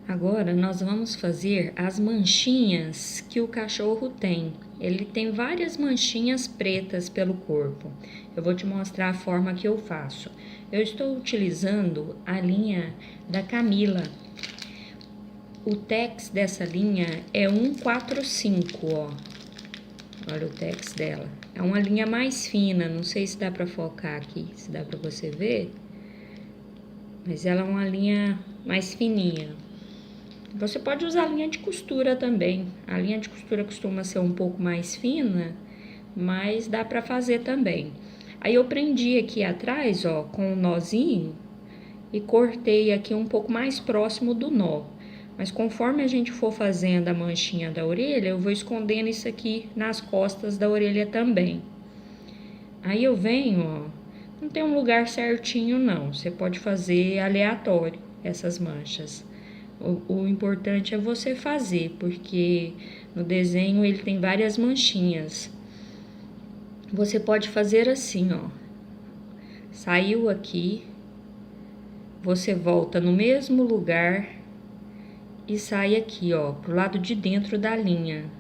Agora nós vamos fazer as manchinhas que o cachorro tem. Ele tem várias manchinhas pretas pelo corpo. Eu vou te mostrar a forma que eu faço. Eu estou utilizando a linha da Camila. O tex dessa linha é 145, ó. Olha o tex dela. É uma linha mais fina, não sei se dá pra focar aqui, se dá pra você ver. Mas ela é uma linha mais fininha. Você pode usar a linha de costura também. A linha de costura costuma ser um pouco mais fina, mas dá pra fazer também. Aí eu prendi aqui atrás, ó, com um nozinho e cortei aqui um pouco mais próximo do nó. Mas conforme a gente for fazendo a manchinha da orelha, eu vou escondendo isso aqui nas costas da orelha também. Aí eu venho, ó, não tem um lugar certinho não, você pode fazer aleatório essas manchas. O importante é você fazer, porque no desenho ele tem várias manchinhas. Você pode fazer assim, ó. Saiu aqui, você volta no mesmo lugar e sai aqui, ó, pro lado de dentro da linha.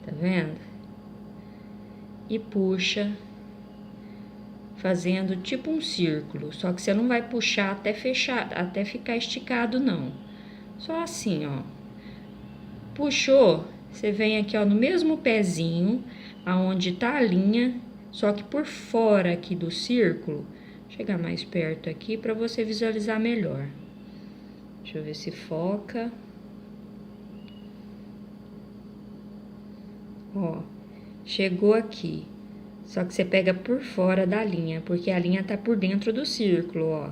Tá vendo? E puxa, fazendo tipo um círculo, só que você não vai puxar até fechar, até ficar esticado não. Só assim, ó. Puxou, você vem aqui, ó, no mesmo pezinho, aonde tá a linha, só que por fora aqui do círculo. Chegar mais perto aqui para você visualizar melhor. Deixa eu ver se foca. Ó, chegou aqui. Só que você pega por fora da linha, porque a linha tá por dentro do círculo, ó.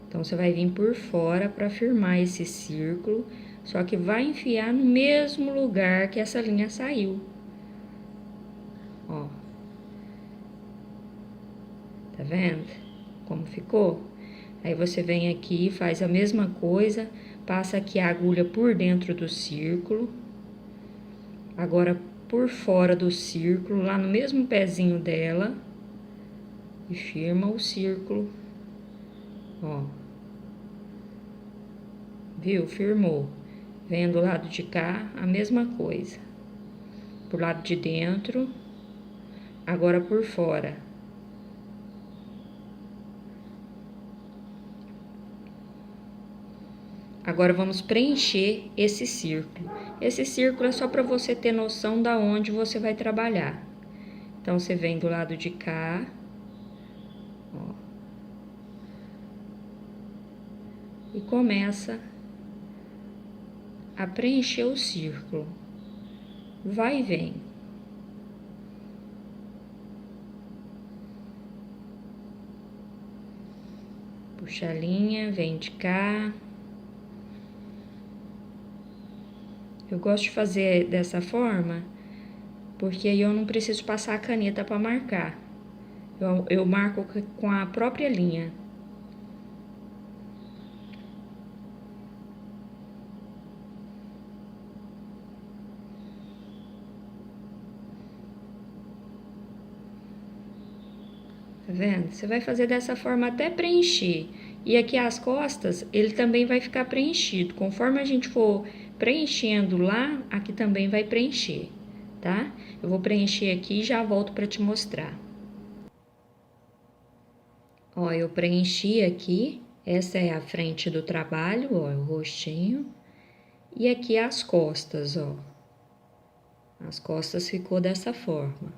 Então, você vai vir por fora para firmar esse círculo, só que vai enfiar no mesmo lugar que essa linha saiu. Ó. Tá vendo como ficou? Aí você vem aqui, faz a mesma coisa, passa aqui a agulha por dentro do círculo. Agora, por fora do círculo, lá no mesmo pezinho dela. E firma o círculo. Ó. Viu? Firmou. Vem do lado de cá, a mesma coisa. Pro lado de dentro. Agora por fora. Agora, vamos preencher esse círculo. Esse círculo é só para você ter noção da onde você vai trabalhar. Então, você vem do lado de cá. Ó, e começa a preencher o círculo. Vai e vem. Puxa a linha, vem de cá. Eu gosto de fazer dessa forma, porque aí eu não preciso passar a caneta para marcar. Eu marco com a própria linha. Tá vendo? Você vai fazer dessa forma até preencher. E aqui as costas, ele também vai ficar preenchido. Conforme a gente for preenchendo lá, aqui também vai preencher, tá? Eu vou preencher aqui e já volto para te mostrar. Ó, eu preenchi aqui. Essa é a frente do trabalho, ó, o rostinho. E aqui as costas, ó. As costas ficou dessa forma.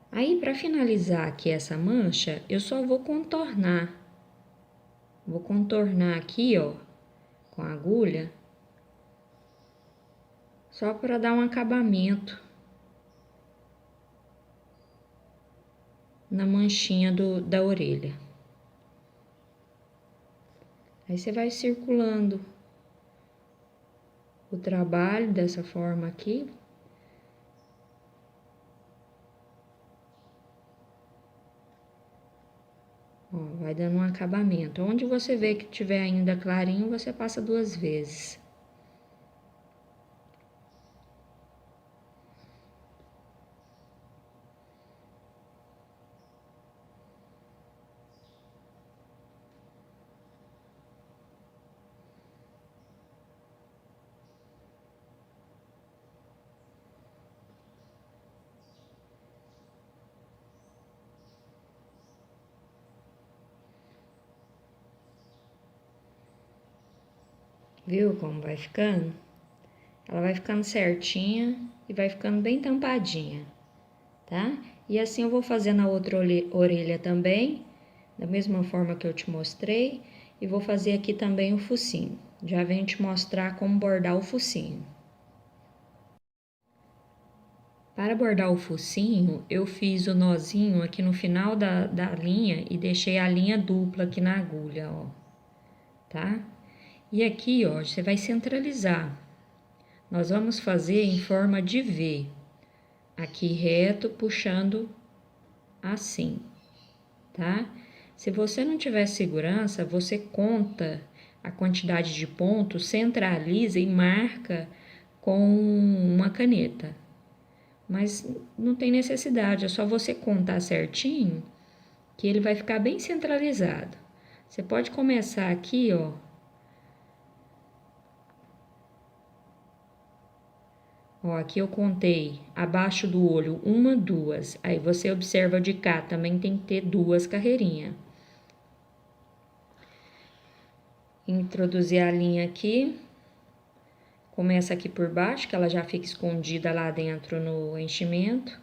Aí, para finalizar aqui essa mancha, eu só vou contornar. Vou contornar aqui, ó, com a agulha, só para dar um acabamento na manchinha da orelha. Aí, você vai circulando o trabalho dessa forma aqui. Ó, vai dando um acabamento. Onde você vê que tiver ainda clarinho, você passa 2 vezes. Viu como vai ficando? Ela vai ficando certinha e vai ficando bem tampadinha, tá? E assim eu vou fazer na outra orelha também, da mesma forma que eu te mostrei, e vou fazer aqui também o focinho. Já venho te mostrar como bordar o focinho. Para bordar o focinho, eu fiz o nozinho aqui no final da linha e deixei a linha dupla aqui na agulha, ó, tá? E aqui, ó, você vai centralizar. Nós vamos fazer em forma de V, aqui reto, puxando assim, tá? Se você não tiver segurança, você conta a quantidade de pontos, centraliza e marca com uma caneta. Mas não tem necessidade, é só você contar certinho que ele vai ficar bem centralizado. Você pode começar aqui, ó. Ó, aqui eu contei abaixo do olho uma, duas. Aí você observa de cá, também tem que ter duas carreirinhas. Introduzir a linha aqui. Começa aqui por baixo, que ela já fica escondida lá dentro no enchimento.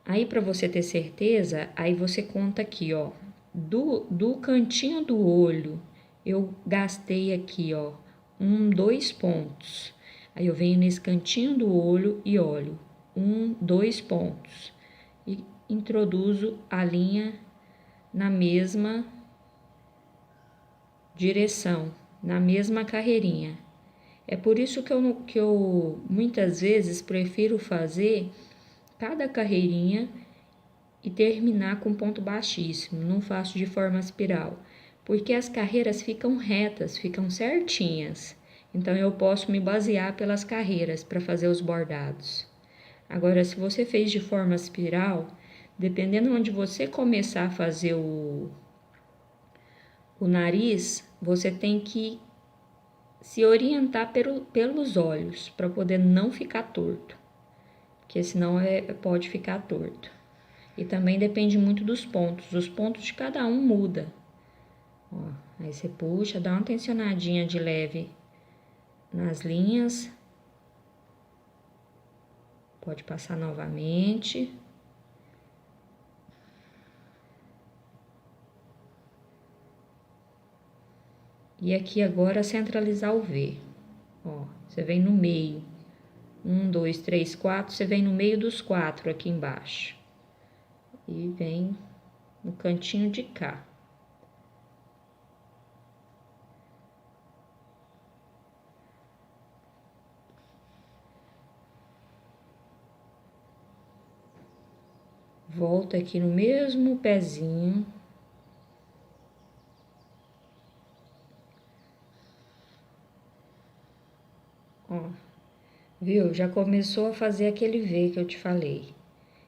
Aí, para você ter certeza, aí você conta aqui, ó. Do cantinho do olho, eu gastei aqui, ó, 2 pontos. Aí, eu venho nesse cantinho do olho e olho, 2 pontos. E introduzo a linha na mesma direção, na mesma carreirinha. É por isso que eu muitas vezes prefiro fazer cada carreirinha e terminar com ponto baixíssimo, não faço de forma espiral, porque as carreiras ficam retas, ficam certinhas. Então eu posso me basear pelas carreiras para fazer os bordados. Agora, se você fez de forma espiral, dependendo onde você começar a fazer o nariz, você tem que se orientar pelos olhos para poder não ficar torto, porque senão pode ficar torto. E também depende muito dos pontos. Os pontos de cada um muda. Ó, aí você puxa, dá uma tensionadinha de leve nas linhas. Pode passar novamente. E aqui agora centralizar o V. Ó, você vem no meio. 1, 2, 3, 4. Você vem no meio dos 4 aqui embaixo. E vem no cantinho de cá. Volta aqui no mesmo pezinho. Ó, viu? Já começou a fazer aquele V que eu te falei.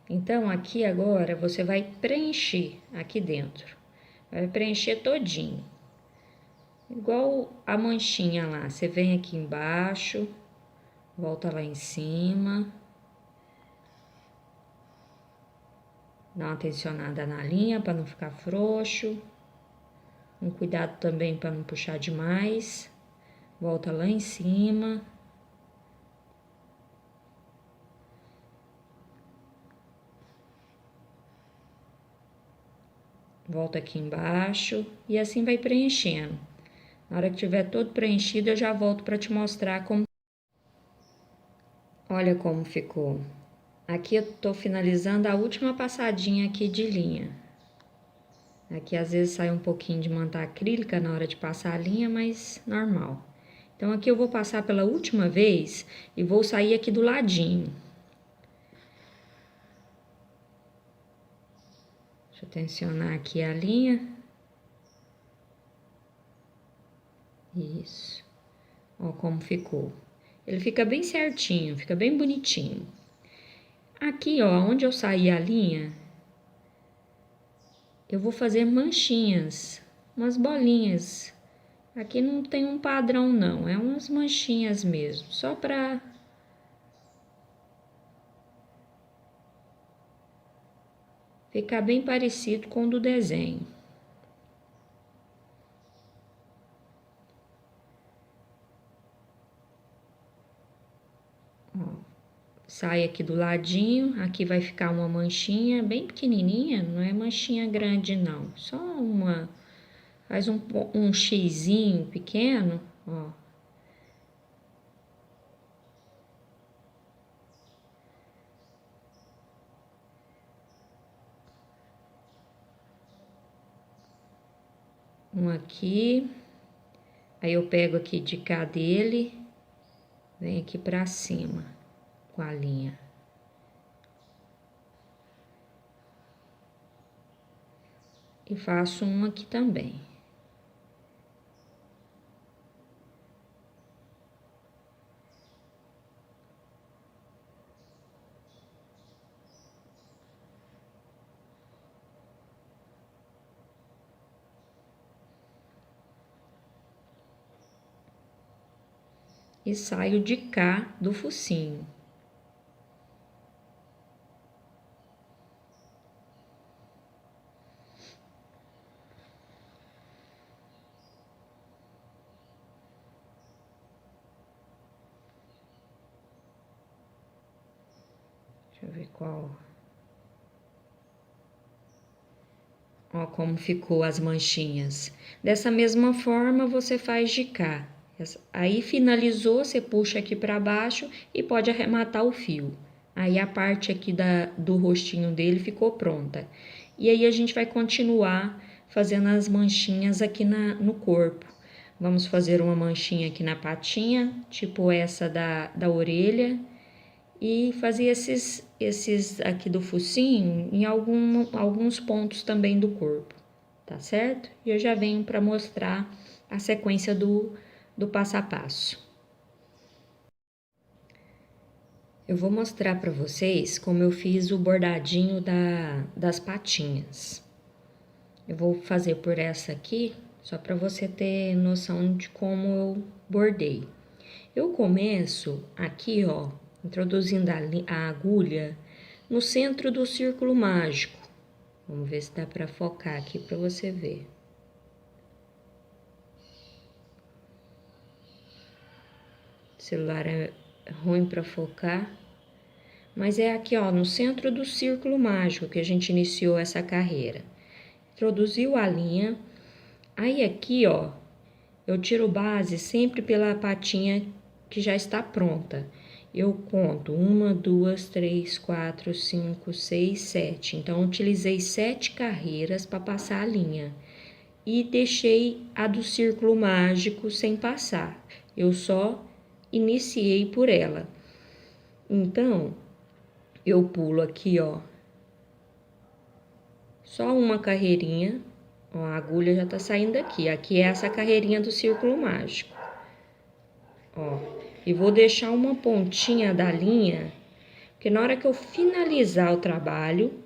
Então, aqui agora, você vai preencher aqui dentro. Vai preencher todinho. Igual a manchinha lá. Você vem aqui embaixo, volta lá em cima. Dá uma tensionada na linha para não ficar frouxo. Um cuidado também para não puxar demais. Volta lá em cima. Volta aqui embaixo e assim vai preenchendo. Na hora que tiver todo preenchido, eu já volto para te mostrar como. Olha como ficou. Aqui eu tô finalizando a última passadinha aqui de linha. Aqui às vezes sai um pouquinho de manta acrílica na hora de passar a linha, mas normal. Então aqui eu vou passar pela última vez e vou sair aqui do ladinho. Deixa eu tensionar aqui a linha. Isso. Ó como ficou. Ele fica bem certinho, fica bem bonitinho. Aqui, ó, onde eu saí a linha, eu vou fazer manchinhas, umas bolinhas. Aqui não tem um padrão, não, é umas manchinhas mesmo, só pra ficar bem parecido com o do desenho. sai aqui do ladinho, aqui vai ficar uma manchinha bem pequenininha, não é manchinha grande não, só uma, faz um xizinho pequeno, ó. Um aqui, aí eu pego aqui de cá dele, vem aqui pra cima com a linha. E faço um aqui também. E saio de cá do focinho. Deixa eu ver qual. Ó como ficou as manchinhas. Dessa mesma forma, você faz de cá. Aí finalizou, você puxa aqui para baixo e pode arrematar o fio. Aí a parte aqui do rostinho dele ficou pronta. E aí a gente vai continuar fazendo as manchinhas aqui no corpo. Vamos fazer uma manchinha aqui na patinha, tipo essa da orelha. E fazer esses aqui do focinho em alguns pontos também do corpo, tá certo? E eu já venho para mostrar a sequência do passo a passo. Eu vou mostrar para vocês como eu fiz o bordadinho das patinhas. Eu vou fazer por essa aqui, só para você ter noção de como eu bordei. Eu começo aqui, ó, introduzindo a agulha no centro do círculo mágico. Vamos ver se dá para focar aqui para você ver. O celular é ruim para focar, mas é aqui, ó, no centro do círculo mágico que a gente iniciou essa carreira. Introduziu a linha, aí aqui, ó, eu tiro base sempre pela patinha que já está pronta. Eu conto 1, 2, 3, 4, 5, 6, 7. Então, utilizei 7 carreiras para passar a linha. E deixei a do círculo mágico sem passar. Eu só iniciei por ela. Então, eu pulo aqui, ó. Só uma carreirinha. Ó, a agulha já tá saindo daqui. Aqui é essa carreirinha do círculo mágico. Ó, e vou deixar uma pontinha da linha, porque na hora que eu finalizar o trabalho,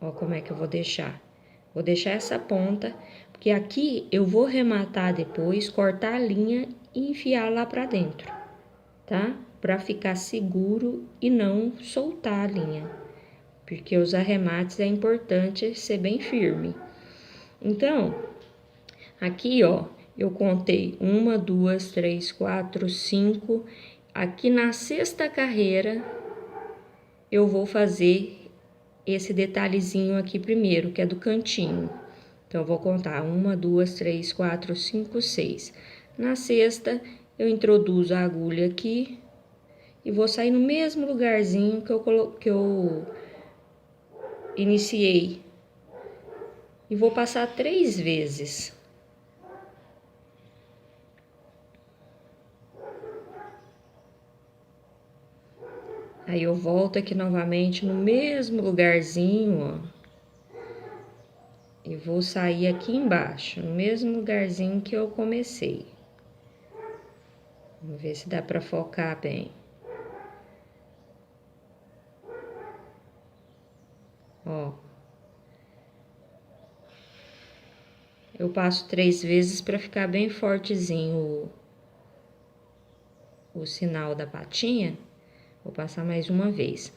ó como é que eu vou deixar. Vou deixar essa ponta, porque aqui eu vou rematar depois, cortar a linha e enfiar lá pra dentro, tá? Pra ficar seguro e não soltar a linha, porque os arremates é importante ser bem firme. Então, aqui, ó, eu contei 1, 2, 3, 4, 5. Aqui na sexta carreira, eu vou fazer esse detalhezinho aqui primeiro, que é do cantinho. Então, eu vou contar 1, 2, 3, 4, 5, 6. Na sexta, eu introduzo a agulha aqui e vou sair no mesmo lugarzinho que eu iniciei. E vou passar 3 vezes. Aí eu volto aqui novamente no mesmo lugarzinho, ó. E vou sair aqui embaixo, no mesmo lugarzinho que eu comecei. Vamos ver se dá pra focar bem. Ó. Eu passo 3 vezes pra ficar bem fortezinho o sinal da patinha. Vou passar mais uma vez.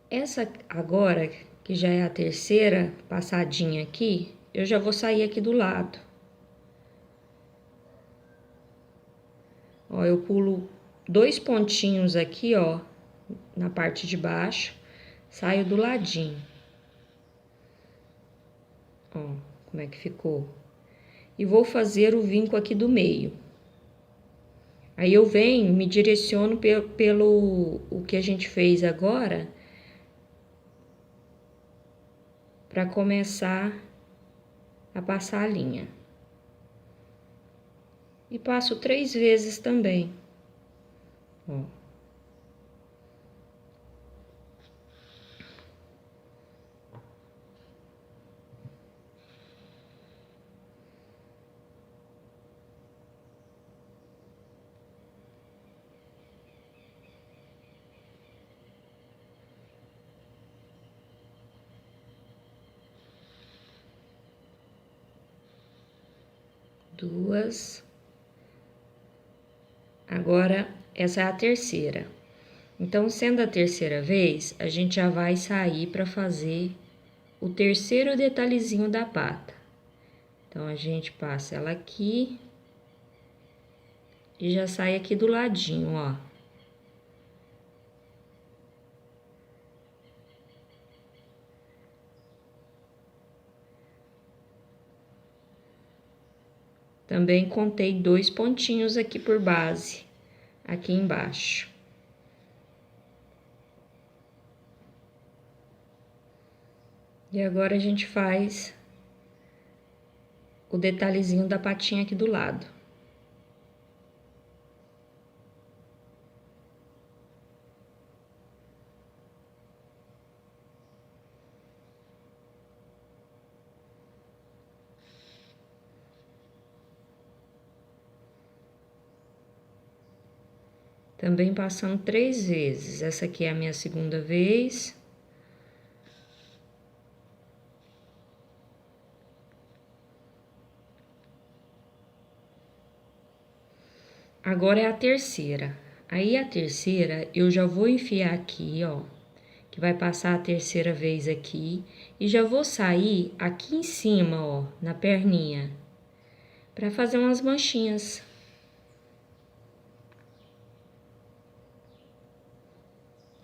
Essa agora, que já é a terceira passadinha aqui, eu já vou sair aqui do lado. Ó, eu pulo 2 pontinhos aqui, ó, na parte de baixo, saio do ladinho. Ó, como é que ficou? E vou fazer o vinco aqui do meio. Aí eu venho, me direciono pelo o que a gente fez agora, para começar a passar a linha. E passo 3 vezes também. Ó. Duas. Agora, essa é a terceira. Então, sendo a terceira vez, a gente já vai sair para fazer o terceiro detalhezinho da pata. Então, a gente passa ela aqui e já sai aqui do ladinho, ó. Também contei 2 pontinhos aqui por base, aqui embaixo. E agora a gente faz o detalhezinho da patinha aqui do lado. Também passando 3 vezes. Essa aqui é a minha segunda vez. Agora é a terceira. Aí a terceira eu já vou enfiar aqui, ó, que vai passar a terceira vez aqui e já vou sair aqui em cima, ó, na perninha, para fazer umas manchinhas.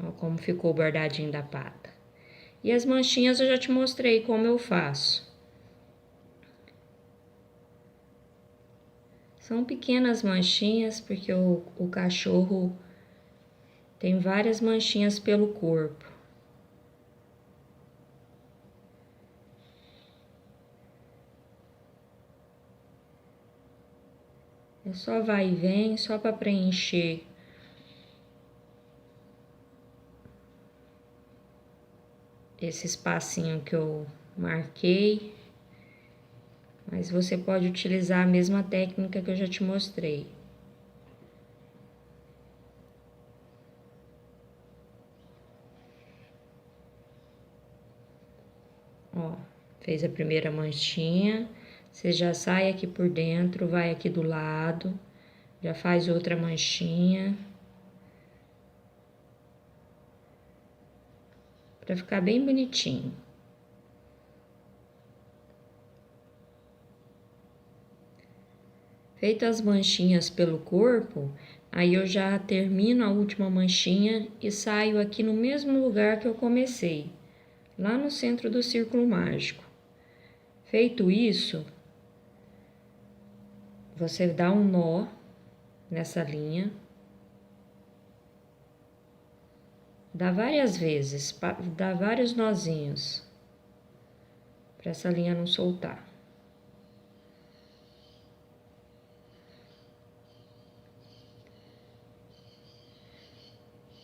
Ó, como ficou o bordadinho da pata. E as manchinhas eu já te mostrei como eu faço. São pequenas manchinhas, porque o cachorro tem várias manchinhas pelo corpo. É só vai e vem, só para preencher esse espacinho que eu marquei. Mas você pode utilizar a mesma técnica que eu já te mostrei. Ó, fez a primeira manchinha, você já sai aqui por dentro, vai aqui do lado, já faz outra manchinha. Pra ficar bem bonitinho. Feitas as manchinhas pelo corpo, aí eu já termino a última manchinha e saio aqui no mesmo lugar que eu comecei, lá no centro do círculo mágico. Feito isso, você dá um nó nessa linha, dá várias vezes, dá vários nozinhos, para essa linha não soltar.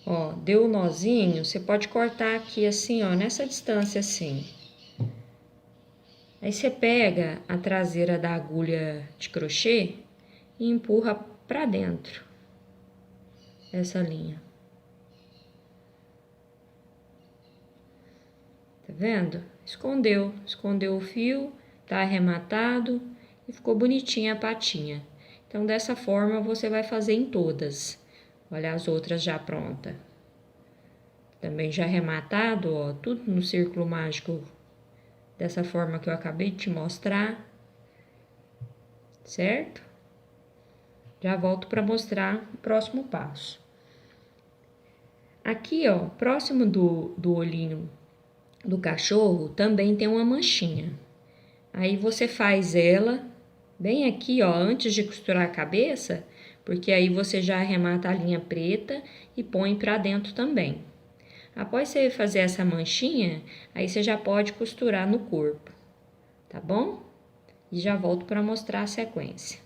Ó, deu o nozinho, você pode cortar aqui assim, ó, nessa distância assim. Aí você pega a traseira da agulha de crochê e empurra pra dentro essa linha. Tá vendo? Escondeu o fio, tá arrematado e ficou bonitinha a patinha. Então, dessa forma, você vai fazer em todas. Olha as outras já pronta. Também já arrematado, ó, tudo no círculo mágico, dessa forma que eu acabei de te mostrar, certo? Já volto para mostrar o próximo passo. Aqui, ó, próximo do olhinho do cachorro, também tem uma manchinha. Aí você faz ela bem aqui, ó, antes de costurar a cabeça, porque aí você já arremata a linha preta e põe para dentro também. Após você fazer essa manchinha, aí você já pode costurar no corpo, tá bom? E já volto para mostrar a sequência.